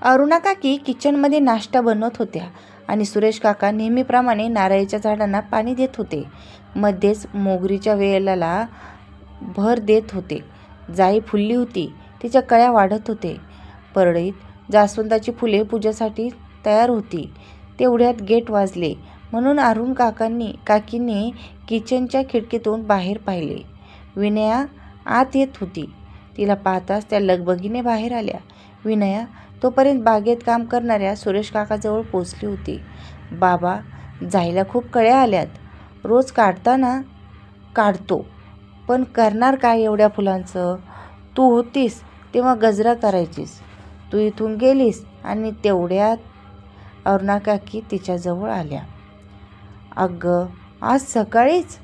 अरुणा काकी किचनमध्ये नाश्ता बनवत होत्या आणि सुरेश काका नेहमीप्रमाणे नारळीच्या झाडांना पाणी देत होते. मध्येच मोगरीच्या वेलाला भर देत होते. जाई फुलली होती, तिच्या कळ्या वाढत होते. परडीत जास्वंदाची फुले पूजेसाठी तयार होती. तेवढ्यात गेट वाजले म्हणून अरुण काकींनी किचनच्या खिडकीतून बाहेर पाहिले. विनया आत येत होती. तिला पाहताच त्या लगबगीने बाहेर आल्या. विनया तोपर्यंत बागेत काम करणाऱ्या सुरेश काकाजवळ पोचली होती. बाबा, जायला खूप कळ्या आल्यात. रोज काढता ना? काढतो, पण करणार काय एवढ्या फुलांचं? तू होतीस तेव्हा गजरा करायचीस. तू इथून गेलीस आणि तेवढ्यात अरुणा काकी तिच्याजवळ आल्या. अगं, आज सकाळीच?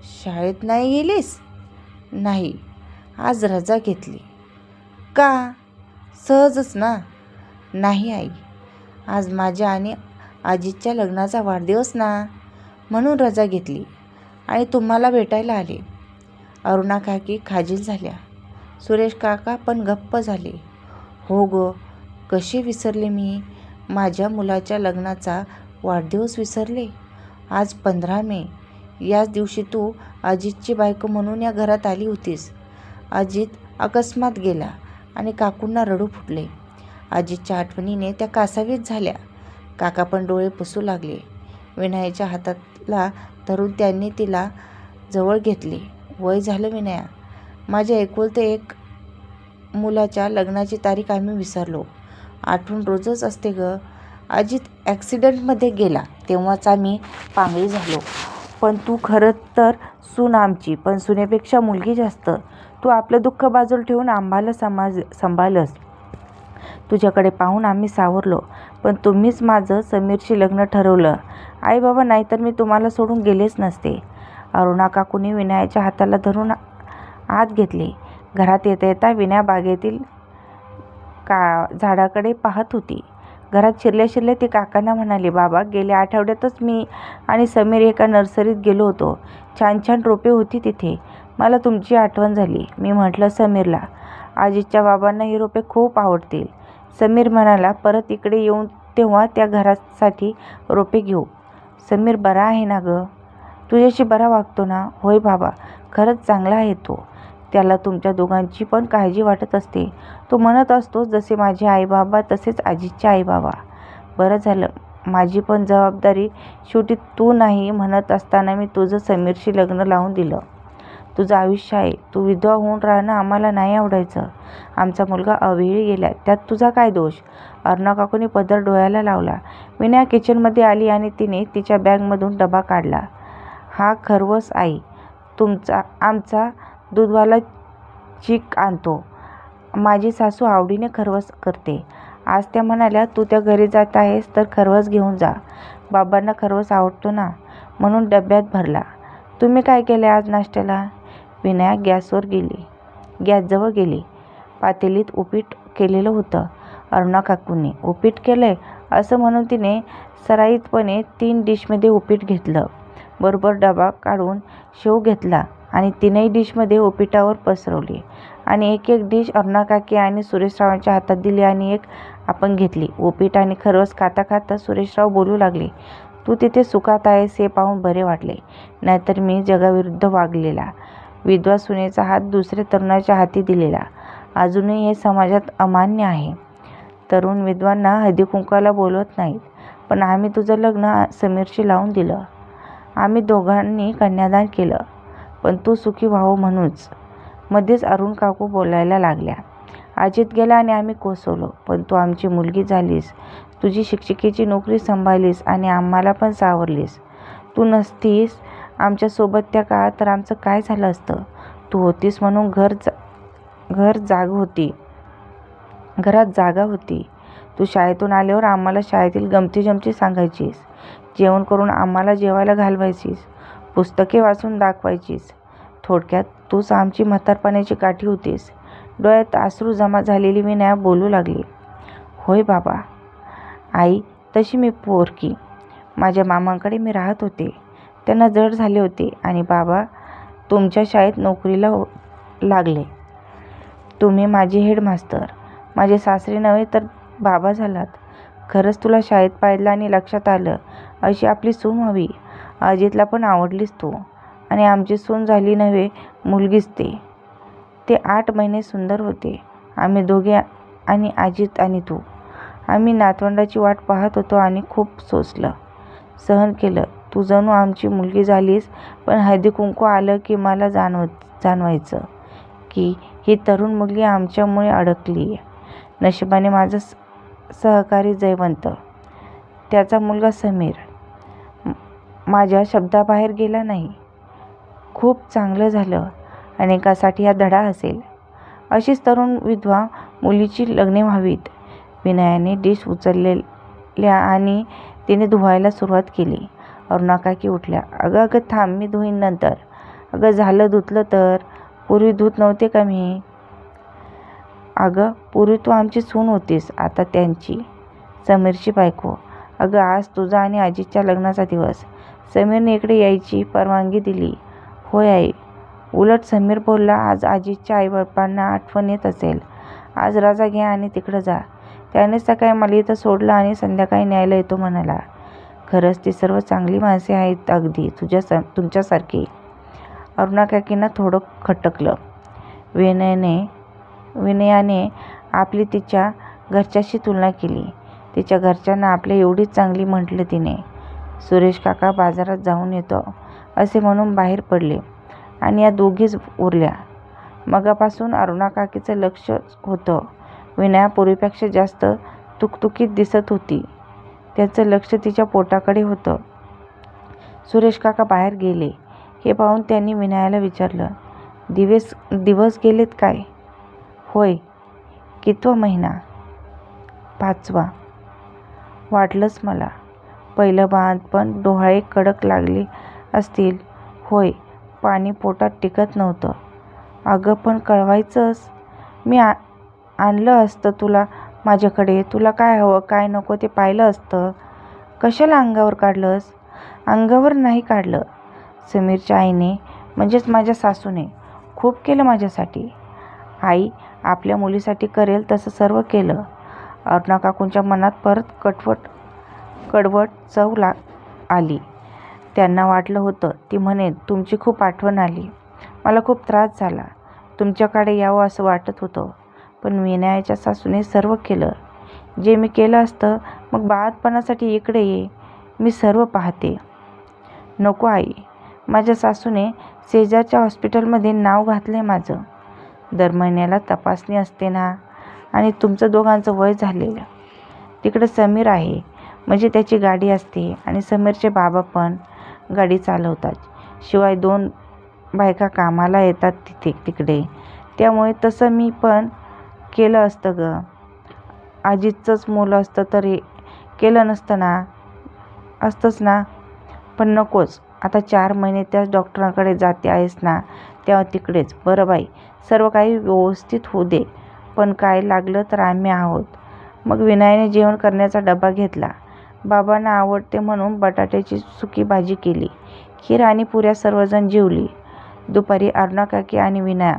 शाळेत नाही गेलीस? नाही, आज रजा घेतली. का? सहजच ना. नाही आई, आज माझ्या आणि अजितच्या लग्नाचा वाढदिवस ना, म्हणून रजा घेतली आणि तुम्हाला भेटायला आले. अरुणा काकी खाजील झाल्या. सुरेश काका पण गप्प झाले. हो ग, कशी विसरले मी. माझ्या मुलाच्या लग्नाचा वाढदिवस विसरले. आज 15 मे. याच दिवशी तू अजितची बायको म्हणून या घरात आली होतीस. अजित अकस्मात गेला आणि काकूंना रडू फुटले. अजितच्या आठवणीने त्या कासावीस झाल्या. काका पण डोळे पुसू लागले. विनयाच्या हाताला धरून त्यांनी तिला जवळ घेतले. वय झालं विनया. माझ्या एकुलते एक मुलाच्या लग्नाची तारीख आम्ही विसरलो. आठवण रोजच असते ग. अजित ॲक्सिडेंटमध्ये गेला तेव्हाच आम्ही पांगळी झालो. पण तू खरं तर सून आमची, पण सुनेपेक्षा मुलगी जास्त. तू आपलं दुःख बाजूला ठेवून आम्हाला सांभाळलंस. तुझ्याकडे पाहून आम्ही सावरलो. पण तुम्हीच माझं समीरशी लग्न ठरवलं आई बाबा, नाहीतर मी तुम्हाला सोडून गेलेच नसते. अरुणा काकूने विनयाच्या हाताला धरून आत घेतले. घरात येता येता विनया बागेतील झाडाकडे पाहत होती. घरात शिरल्या ती काकांना म्हणाली, बाबा, गेल्या आठवड्यातच मी आणि समीर एका नर्सरीत गेलो होतो. छान छान रोपे होती तिथे. मला तुमची आठवण झाली. मी म्हटलं समीरला, अजितच्या बाबांना ही रोपे खूप आवडतील. समीर म्हणाला, परत इकडे येऊन तेव्हा त्या घरासाठी रोपे घेऊ. समीर बरा आहे ना ग? तुझ्याशी बरा वागतो ना? होय बाबा, खरंच चांगला आहे तो. त्याला तुमच्या दोघांची पण काळजी वाटत असते. तो म्हणत असतो, जसे माझे आईबाबा तसेच अजितचे आईबाबा. बरं झालं, माझी पण जबाबदारी शेवटी तू नाही म्हणत असताना मी तुझं समीरशी लग्न लावून दिलं. तुझं आयुष्य आहे. तू विधवा होऊन राहणं आम्हाला नाही आवडायचं. आमचा मुलगा अवेळी गेला, त्यात तुझा काय दोष? अरुणा काकूने पदर डोळ्याला लावला. विनया किचनमध्ये आली आणि तिने तिच्या बॅगमधून डबा काढला. हा खरवस आई, आमचा दूधवाला चीक आणतो. माझी सासू आवडीने खरवस करते. आज त्या म्हणाल्या, तू त्या घरी जात आहेस तर खरवस घेऊन जा. बाबांना खरवस आवडतो ना, म्हणून डब्यात भरला. तुम्ही काय केले आज नाश्त्याला? विनया गॅसजवळ गेली. पातेलीत उपीट केलेलं होतं. अरुणा काकूंनी उपीट केलंय असं म्हणून तिने सराईतपणे 3 डिशमध्ये उपीट घेतलं. बरोबर डबा काढून शेव घेतला आणि 3ही डिशमध्ये उपीटावर पसरवली आणि एक डिश अरुणा काकी आणि सुरेशरावांच्या हातात दिली आणि एक आपण घेतली. उपीट आणि खरवस खाता खाता सुरेशराव बोलू लागले, तू तिथे सुखात आहेस हे पाहून बरे वाटले. नाहीतर मी जगाविरुद्ध वागलेला, विधवा सुनेचा हात दुसऱ्या तरुणाच्या हाती दिलेला. अजूनही हे समाजात अमान्य आहे. तरुण विधवांना हळदीकुंकवाला बोलवत नाहीत. पण आम्ही तुझं लग्न समीरशी लावून दिलं. आम्ही दोघांनी कन्यादान केलं, पण तू सुखी व्हावं म्हणूनच. मध्येच अरुण काकू बोलायला लागल्या. अजित गेला आणि आम्ही कोसळलो, पण तू आमची मुलगी झालीस. तुझी शिक्षिकेची नोकरी सांभाळलीस आणि आम्हाला पण सावरलीस. तू नसतीस आमच्यासोबत त्या काळात तर आमचं काय झालं असतं? तू होतीस म्हणून घरात जागा होती. तू शाळेतून आल्यावर आम्हाला शाळेतील गमती-जमती सांगायचीस. जेवण करून आम्हाला जेवायला घालवायचीस. पुस्तके वाचून दाखवायचीस. थोडक्यात तूच आमची म्हातारपणाची काठी होतीस. डोळ्यात अश्रू जमा झालेली विनया बोलू लागली. होय बाबा. आई, तशी मी पोरकी. माझ्या मामांकडे मी राहत होते. त्यांना जड झाले होते आणि बाबा तुमच्या शाळेत नोकरीला लागले. तुम्ही माझे हेडमास्तर. माझे सासरे नव्हे तर बाबा झालात. खरंच तुला शाळेत पाहिलं आणि लक्षात आलं अशी आपली सून हवी. अजितला पण आवडलीस तू. आणि आमची सून झाली नव्हे, मुलगीच ते 8 महिने सुंदर होते. आम्ही दोघे आणि अजित आणि तू. आम्ही नातवंडाची वाट पाहत होतो आणि खूप सोसलं, सहन केलं. तू जणू आमची मुलगी झालीस. पण हळदी-कुंकू आलं की मला जाणवायचं की ही तरुण मुलगी आमच्यामुळे अडकली. नशिबाने माझा सहकारी जयवंत, त्याचा मुलगा समीर माझ्या शब्दाबाहेर गेला नाही. खूप चांगलं झालं. अनेकांसाठी हा धडा असेल. अशीच तरुण विधवा मुलीची लग्ने व्हावीत. विनयाने डिश उचलल्या आणि तिने धुवायला सुरुवात केली. अरुणाकाकी उठल्या. अगं थांब, मी धुईन नंतर. अगं झालं धुतलं तर. पूर्वी धुत नव्हते का मी? अगं पूर्वी तू आमची सून होतीस, आता त्यांची, समीरची बायको. अगं आज तुझा आणि अजितच्या लग्नाचा दिवस. समीरने इकडे यायची परवानगी दिली. होय आई. उलट समीर बोलला आज अजितच्या आईबापांना आठवण येत असेल. आज रजा घ्या आणि तिकडं जा. त्यानेच सकाळी मला इथं सोडलं आणि संध्याकाळी न्यायला येतो म्हणाला. खरंच ती सर्व चांगली माणसे आहेत, अगदी तुमच्यासारखी. अरुणाकाकींना थोडं खटकलं. विनयाने आपली तिच्या घरच्याशी तुलना केली. तिच्या घरच्यांना आपल्या एवढीच चांगली म्हटलं तिने. सुरेश काका बाजारात जाऊन येतो असे म्हणून बाहेर पडले आणि या दोघीच उरल्या. मगापासून अरुणाकाकीचं लक्ष होतं. विनया पूर्वीपेक्षा जास्त तुकतुकीत दिसत होती. त्याचं लक्ष तिच्या पोटाकडे होतं. सुरेश काका बाहेर गेले हे पाहून त्यांनी विनयाला विचारलं, दिवस गेलेत काय? होय. कितवा महिना? 5वा. वाटलंच मला. पहिलं बाळंतपण डोहाळे कडक लागले असतील. होय. पाणी पोटात टिकत नव्हतं. अगं पण कळवायचंस. मी आणलं असतं तुला माझ्याकडे. तुला काय हवं काय नको ते पाहिलं असतं. कशाला अंगावर काढलंस? अंगावर नाही काढलं. समीरच्या आईने, म्हणजेच माझ्या सासूने खूप केलं माझ्यासाठी. आई आपल्या मुलीसाठी करेल तसं सर्व केलं. अरुणाकाकूंच्या मनात परत कडवट चव आली. त्यांना वाटलं होतं ती म्हणेल, तुमची खूप आठवण आली. मला खूप त्रास झाला. तुमच्याकडे यावं असं वाटत होतं. पण विनयाच्या सासूने सर्व केलं. जे मी केलं असतं. मग बाळंतपणासाठी इकडे ये, मी सर्व पाहते. नको आई. माझ्या सासूने शेजारच्या हॉस्पिटलमध्ये नाव घातलंय माझं. दर महिन्याला तपासणी असते ना. आणि तुमचं दोघांचं वय झालेलं. तिकडे समीर आहे, म्हणजे त्याची गाडी असते आणि समीरचे बाबा पण गाडी चालवतात. शिवाय 2 बायका कामाला येतात तिकडे. त्यामुळे तसं मी पण केलं असतं ग. अजितचंच मूल असतं तर केलं असतंच ना. पण नकोच. आता 4 महिने त्याच डॉक्टरांकडे जाते आहेस ना, तेव्हा तिकडेच. बरं बाई, सर्व काही व्यवस्थित होऊ दे. पण काय लागलं तर आम्ही आहोत. मग विनयाने जेवण करण्याचा डबा घेतला. बाबांना आवडते म्हणून बटाट्याची सुकी भाजी केली. खीर आणि पुऱ्या. सर्वजण जेवली. दुपारी अरुणाकाकी आणि विनया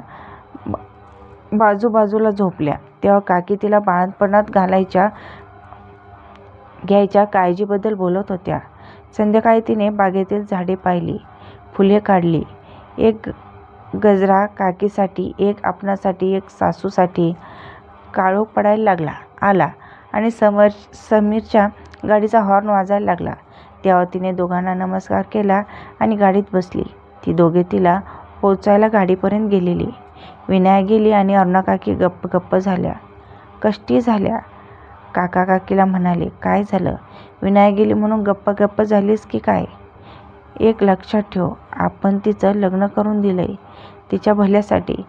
बाजूबाजूला झोपल्या. तेव्हा काकी तिला बाळंतपणात घ्यायच्या काळजीबद्दल बोलत होत्या. संध्याकाळी तिने बागेतील झाडे पाहिली, फुले काढली. एक गजरा काकीसाठी, एक आपणासाठी, एक सासूसाठी. काळोख पडायला आला आणि समीरच्या गाडीचा हॉर्न वाजायला लागला. तेव्हा तिने दोघांना नमस्कार केला आणि गाडीत बसली. ती दोघे तिला पोचायला गाडीपर्यंत गेलेली. विनया गेली आणि अरुणाकाकी गप्प झाल्या, कष्टी झाल्या. काका काकीला म्हणाले, काय झालं? विनया गेली म्हणून गप्प झालीस की काय? एक लक्षात ठेव, आपण तिचं लग्न करून दिलंय तिच्या भल्यासाठी.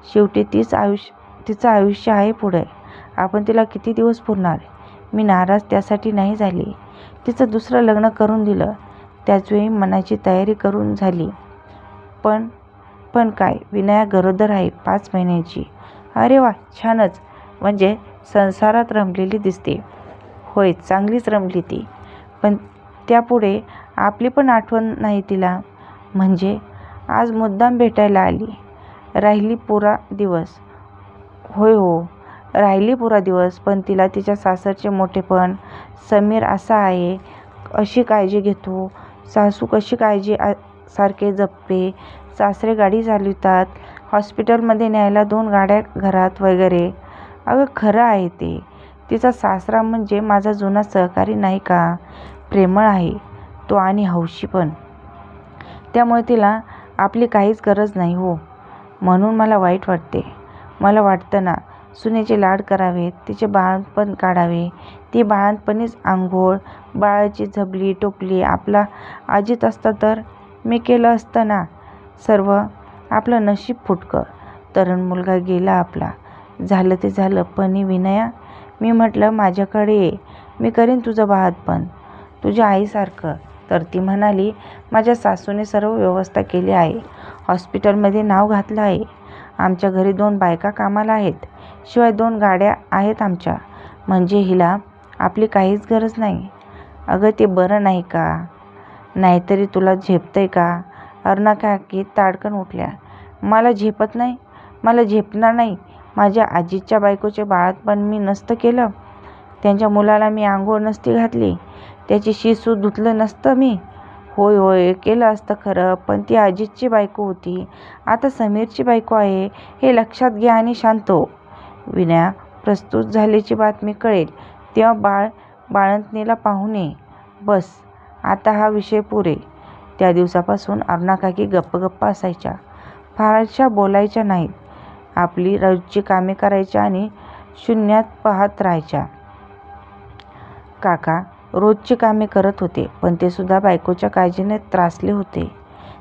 शेवटी तिचं आयुष्य आहे पुढे. आपण तिला किती दिवस पुरणार? मी नाराज त्यासाठी नाही झाली. तिचं दुसरं लग्न करून दिलं. त्याचवेळी मनाची तयारी करून झाली. पण काय, विनया गरोदर आहे, 5 महिन्यांची. अरे वा, छानच. म्हणजे संसारात रमलेली दिसते. होय, चांगलीच रमली ती. पण त्यापुढे आपली पण आठवण नाही तिला. म्हणजे आज मुद्दाम भेटायला राहिली पुरा दिवस. होय हो, राहिली पुरा दिवस. पण तिला तिच्या सासरचे मोठेपण, समीर असा आहे, अशी काळजी घेतो, सासू कशी काळजी सारखे जपते, सासरे गाडी चालवितात, हॉस्पिटलमध्ये न्यायला 2 गाड्या घरात वगैरे. अगं खरं आहे ते. तिचा सासरा म्हणजे माझा जुना सहकारी नाही का? प्रेमळ आहे तो आणि हौशी पण. त्यामुळे तिला आपली काहीच गरज नाही हो. म्हणून मला वाईट वाटते. मला वाटतं ना, सुनेचे लाड करावेत, तिचे बाळंतपण काढावे. ती बाळंतपणीच आंघोळ, बाळाची झबली टोपली आपला अजित असता तर मी केलं असतं ना सर्व. आपलं नशीब फुटकं. तरुण मुलगा गेला आपला. झालं ते झालं. पण विनया, मी म्हटलं माझ्याकडे ये, मी करीन तुझं बाळंतपण तुझ्या आईसारखं. तर ती म्हणाली, माझ्या सासूने सर्व व्यवस्था केली आहे. हॉस्पिटलमध्ये नाव घातलं आहे. आमच्या घरी 2 बायका कामाला आहेत. शिवाय 2 गाड्या आहेत आमच्या. म्हणजे हिला आपली काहीच गरज नाही. अगं ते बरं नाही का? नाहीतरी तुला झेपतंय का? अरुणा काकी ताडकन उठल्या. मला झेपत नाही. मला झेपणार नाही. माझ्या आजीच्या बायकोचे बाळंतपण मी नसतं केलं. त्यांच्या मुलाला मी आंघोळ नसती घातली. त्याची शिसू धुतलं नसतं मी. होय होय केलं असतं खरं, पण ती अजितची बायको होती. आता समीरची बायको आहे हे लक्षात घे आणि शांत हो. विनया, प्रस्तुत झाल्याची बातमी कळेल तेव्हा बाळंतणीला पाहून ये. बस आता हा विषय पुरे. त्या दिवसापासून अरुणा काकी गप्प असायच्या. फारशा बोलायच्या नाहीत. आपली रोजची कामे करायच्या आणि शून्यात पाहत राहायच्या. काका रोजची कामे करत होते, पण ते सुद्धा बायकोच्या काळजीने त्रासले होते.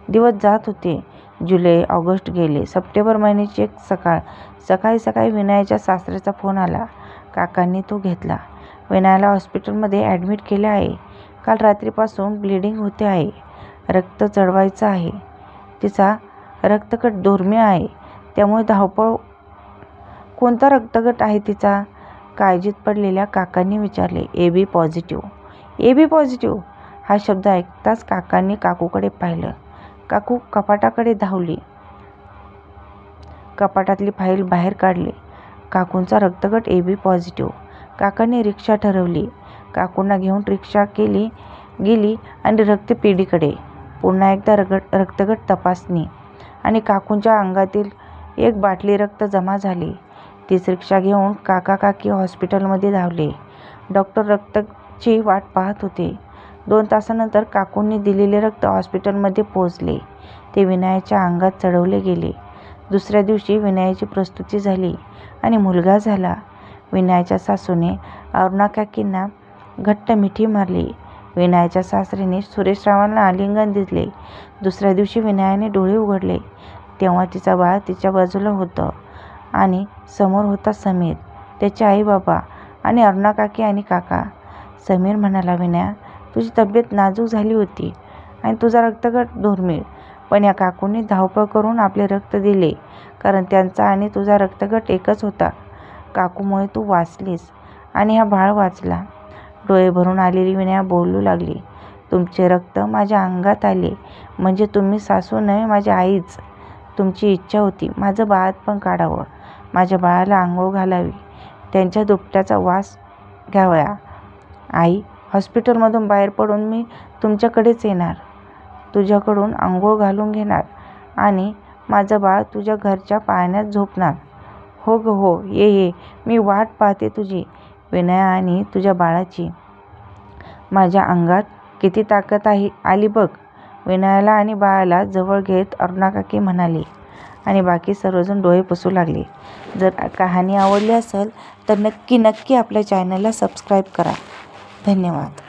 दिवस जात होते. जुलै, ऑगस्ट गेले. सप्टेंबर महिन्याची एक सकाळी विनयाच्या सासऱ्याचा फोन आला. काकांनी तो घेतला. विनयाला हॉस्पिटलमध्ये ॲडमिट केले आहे. काल रात्रीपासून ब्लिडिंग होते आहे. रक्त चढवायचं आहे. तिचा रक्तगट दुर्मिळ आहे. त्यामुळे धावपळ. कोणता रक्तगट आहे तिचा? काळजीत पडलेल्या काकांनी विचारले. AB positive. AB पॉझिटिव्ह हा शब्द ऐकताच काकांनी काकूकडे पाहिलं. काकू कपाटाकडे धावली. कपाटातली फाईल बाहेर काढली. काकूंचा रक्तगट AB पॉझिटिव्ह. काकांनी रिक्षा ठरवली. काकूंना घेऊन रिक्षा गेली आणि रक्तपेढीकडे. पुन्हा एकदा रक्तगट तपासणी आणि काकूंच्या अंगातील 1 बाटली रक्त जमा झाले. तीच रिक्षा घेऊन काका-काकी हॉस्पिटलमध्ये धावले. डॉक्टर रक्ताची वाट पाहत होते. 2 तासानंतर काकूंनी दिलेले रक्त हॉस्पिटलमध्ये पोहोचले. ते विनयाच्या अंगात चढवले गेले. दुसऱ्या दिवशी विनयाची प्रसूती झाली आणि मुलगा झाला. विनयाच्या सासूने अरुणा काकींना घट्ट मिठी मारली. विनयाच्या सासरीने सुरेशरावांना आलिंगन दिले. दुसऱ्या दिवशी विनयाने डोळे उघडले तेव्हा तिचा बाळ तिच्या बाजूला होतं आणि समोर होता समीर, त्याचे आई बाबा आणि अरुणा काकी आणि काका. समीर म्हणाला, विनया, तुझी तब्येत नाजूक झाली होती आणि तुझा रक्तगट दुर्मिळ, पण या काकूंनी धावपळ करून आपले रक्त दिले, कारण त्यांचा आणि तुझा रक्तगट एकच होता. काकूमुळे तू वाचलीस आणि हा बाळ वाचला. डोळे भरून आलेली विनया बोलू लागली. तुमचे रक्त माझ्या अंगात आले म्हणजे तुम्ही सासू नव्हे, माझी आईच. तुमची इच्छा होती माझं बाळंतपण काढावं, माझ्या बाळाला आंघोळ घालावी, त्यांच्या दुपट्याचा वास घ्यावा. आई, हॉस्पिटलमधून बाहेर पडून मी तुमच्याकडेच येणार, तुझ्याकडून आंघोळ घालून घेणार आणि माझं बाळ तुझ्या घरच्या पाळण्यात झोपणार. हो ग हो, ये, मी वाट पाहते तुझी, विनया, आणि तुझ्या बाळाची. माझ्या अंगात किती ताकद आली बघ. विनयाला आणि बाळाला जवळ घेत अरुणा काकी म्हणाली आणि बाकी सर्वजण डोळे पुसू लागले. जर कहाणी आवडली असेल तर नक्की आपल्या चॅनलला सबस्क्राईब करा. धन्यवाद.